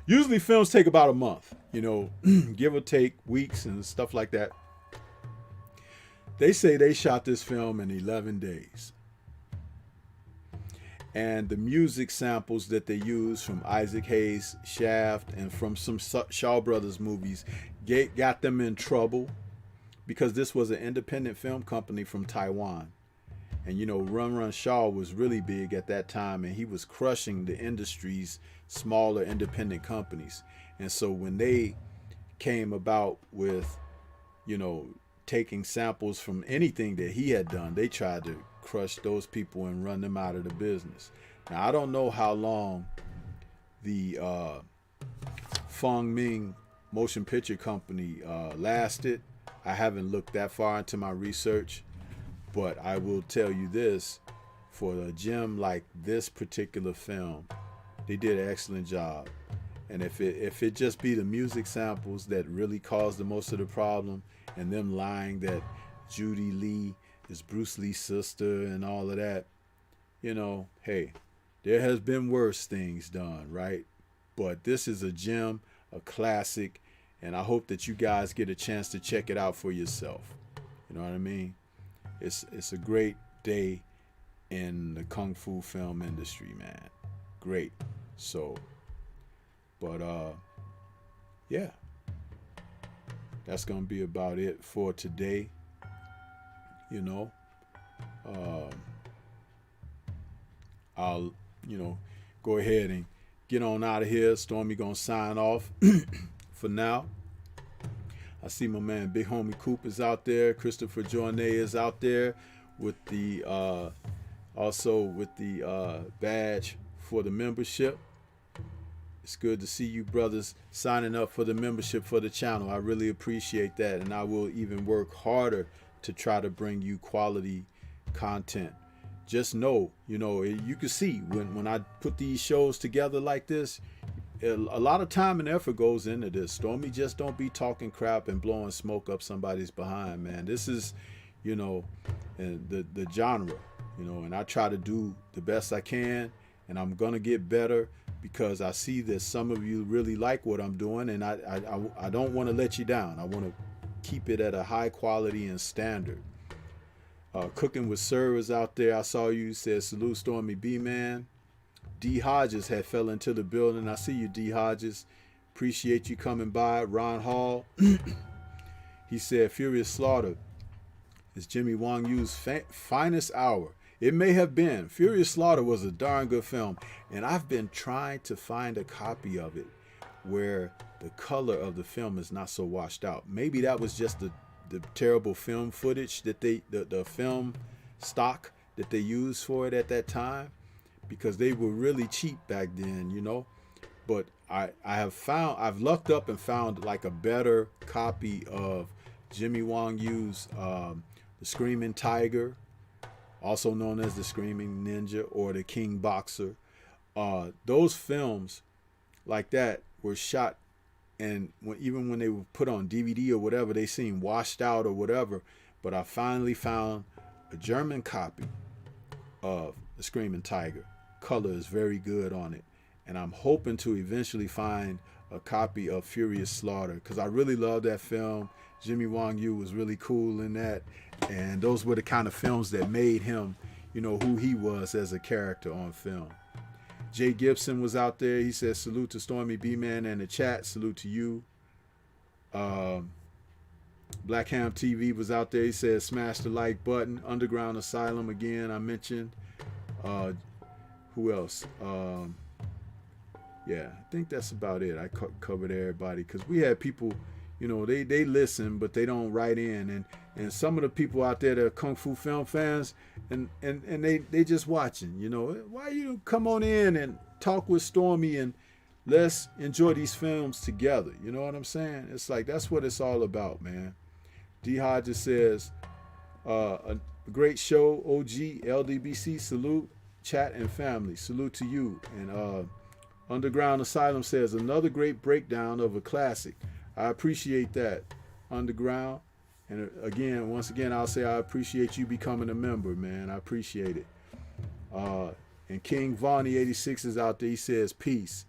S1: Usually films take about a month, you know, give or take weeks and stuff like that. They say they shot this film in 11 days. And the music samples that they used from Isaac Hayes' Shaft and from some Shaw Brothers movies got them in trouble because this was an independent film company from Taiwan. And, you know, Run Run Shaw was really big at that time, and he was crushing the industry's smaller independent companies. And so when they came about with, you know, taking samples from anything that he had done, they tried to crush those people and run them out of the business. Now, I don't know how long the Fong Ming Motion Picture Company lasted. I haven't looked that far into my research, but I will tell you this: for a gem like this particular film, they did an excellent job. And if it just be the music samples that really caused the most of the problem, and them lying that Judy Lee is Bruce Lee's sister and all of that, you know, hey, there has been worse things done, right? But this is a gem, a classic, and I hope that you guys get a chance to check it out for yourself. You know what I mean? It's a great day in the kung fu film industry, man. Great. So, but yeah, that's gonna be about it for today. You know, I'll, you know, go ahead and get on out of here. Stormy gonna sign off for now. I see my man Big Homie Coop is out there. Christopher Journay is out there with the also with the badge for the membership. It's good to see you brothers signing up for the membership for the channel. I really appreciate that, and I will even work harder to try to bring you quality content. Just know, you know, you can see when I put these shows together like this, a lot of time and effort goes into this. Stormy just don't be talking crap and blowing smoke up somebody's behind, man. This is, you know, the genre, you know, and I try to do the best I can, and I'm gonna get better because I see that some of you really like what I'm doing, and I don't want to let you down. I want to keep it at a high quality and standard. Cooking with Sir is out there. I saw you. Said salute Stormy B, man. D Hodges had fell into the building. I see you, D Hodges. Appreciate you coming by. Ron Hall. He said Furious Slaughter is Jimmy Wong Yu's finest hour. It may have been. Furious Slaughter was a darn good film, and I've been trying to find a copy of it where the color of the film is not so washed out. Maybe that was just the terrible film footage that the film stock that they used for it at that time, because they were really cheap back then, you know. But I've looked up and found like a better copy of Jimmy Wong Yu's The Screaming Tiger, also known as The Screaming Ninja, or The King Boxer. Those films like that were shot, and even when they were put on DVD or whatever, they seemed washed out or whatever. But I finally found a German copy of The Screaming Tiger. Color is very good on it, and I'm hoping to eventually find a copy of Furious Slaughter, because I really love that film. Jimmy Wong Yu was really cool in that, and those were the kind of films that made him, you know, who he was as a character on film. Jay Gibson was out there. He says salute to Stormy B-Man and the chat. Salute to you. Black Ham TV was out there. He says smash the like button. Underground Asylum again, I mentioned. Who else? Yeah, I think that's about it. I covered everybody, because we had people, you know, they listen, but they don't write in. And some of the people out there that are Kung Fu film fans, and they just watching, you know. Why you come on in and talk with Stormy and let's enjoy these films together? You know what I'm saying? It's like, that's what it's all about, man. D Hodges says, a great show, OG, LDBC, salute, chat and family. Salute to you. And Underground Asylum says, another great breakdown of a classic. I appreciate that, Underground. And again, once again, I'll say I appreciate you becoming a member, man. I appreciate it. And King Vonnie 86 is out there. He says, peace.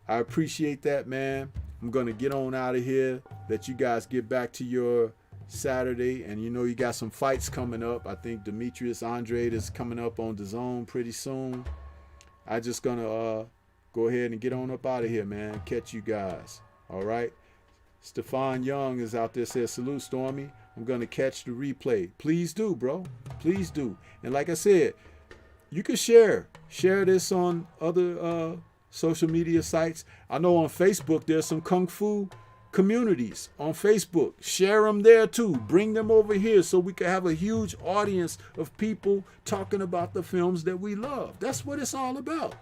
S1: I appreciate that, man. I'm going to get on out of here. Let you guys get back to your Saturday. And you know, you got some fights coming up. I think Demetrius Andrade is coming up on DAZN pretty soon. I just going to go ahead and get on up out of here, man. Catch you guys. All right. Stefan Young is out there, says, salute, Stormy. I'm going to catch the replay. Please do, bro. Please do. And like I said, you can share this on other social media sites. I know on Facebook there's some Kung Fu communities on Facebook. Share them there too. Bring them over here so we can have a huge audience of people talking about the films that we love. That's what it's all about.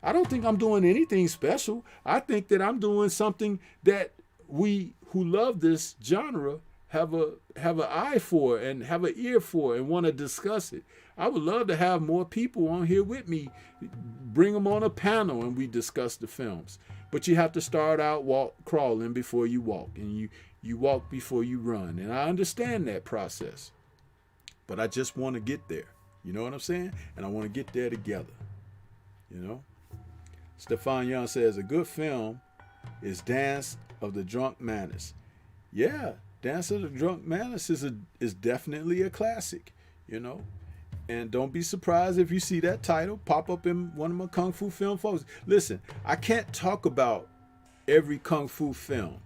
S1: I don't think I'm doing anything special. I think that I'm doing something that we who love this genre have an eye for and have an ear for and want to discuss it. I would love to have more people on here with me, bring them on a panel and we discuss the films. But you have to start out crawling before you walk, and you walk before you run. And I understand that process, but I just want to get there. You know what I'm saying? And I want to get there together. You know? Stefan Young says, a good film is Dance of the Drunk Menace. Yeah, Dance of the Drunk Menace is definitely a classic, you know. And don't be surprised if you see that title pop up in one of my Kung Fu film folks. Listen, I can't talk about every Kung Fu film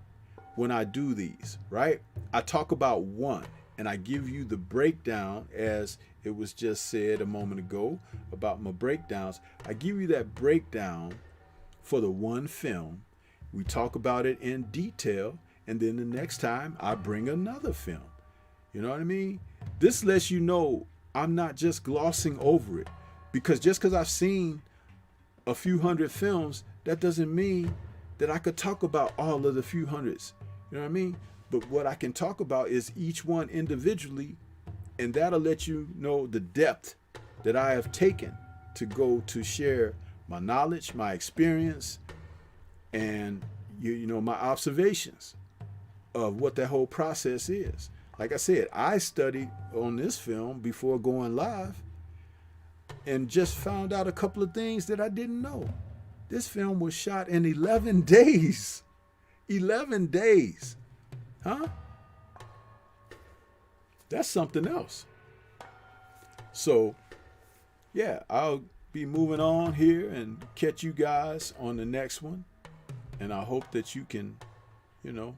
S1: when I do these, right? I talk about one, and I give you the breakdown, as it was just said a moment ago about my breakdowns. I give you that breakdown for the one film. We talk about it in detail, and then the next time I bring another film. You know what I mean? This lets you know I'm not just glossing over it, because just because I've seen a few hundred films, that doesn't mean that I could talk about all of the few hundreds. You know what I mean? But what I can talk about is each one individually, and that'll let you know the depth that I have taken to go to share my knowledge, my experience, and you know, my observations of what that whole process is. Like I said, I studied on this film before going live and just found out a couple of things that I didn't know. This film was shot in 11 days. 11 days. Huh? That's something else. So, yeah, I'll be moving on here and catch you guys on the next one. And I hope that you can, you know,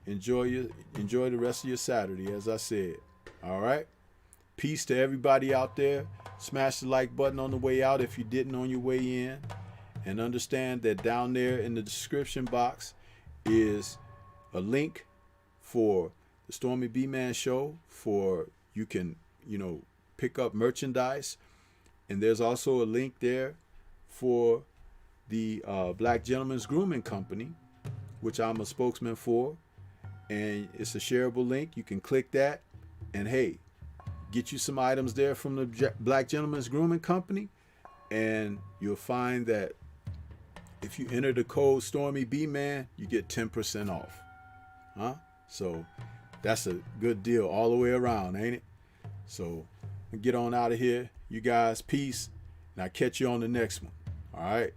S1: enjoy the rest of your Saturday, as I said. All right? Peace to everybody out there. Smash the like button on the way out if you didn't on your way in. And understand that down there in the description box is a link for the Stormy B Man Show, for you can, you know, pick up merchandise. And there's also a link there for the Black Gentleman's Grooming Company, which I'm a spokesman for. And it's a shareable link. You can click that and, hey, get you some items there from the Black Gentleman's Grooming Company. And you'll find that if you enter the code Stormy B Man, you get 10% off. Huh? So that's a good deal all the way around, ain't it? So get on out of here. You guys, peace. And I'll catch you on the next one. All right.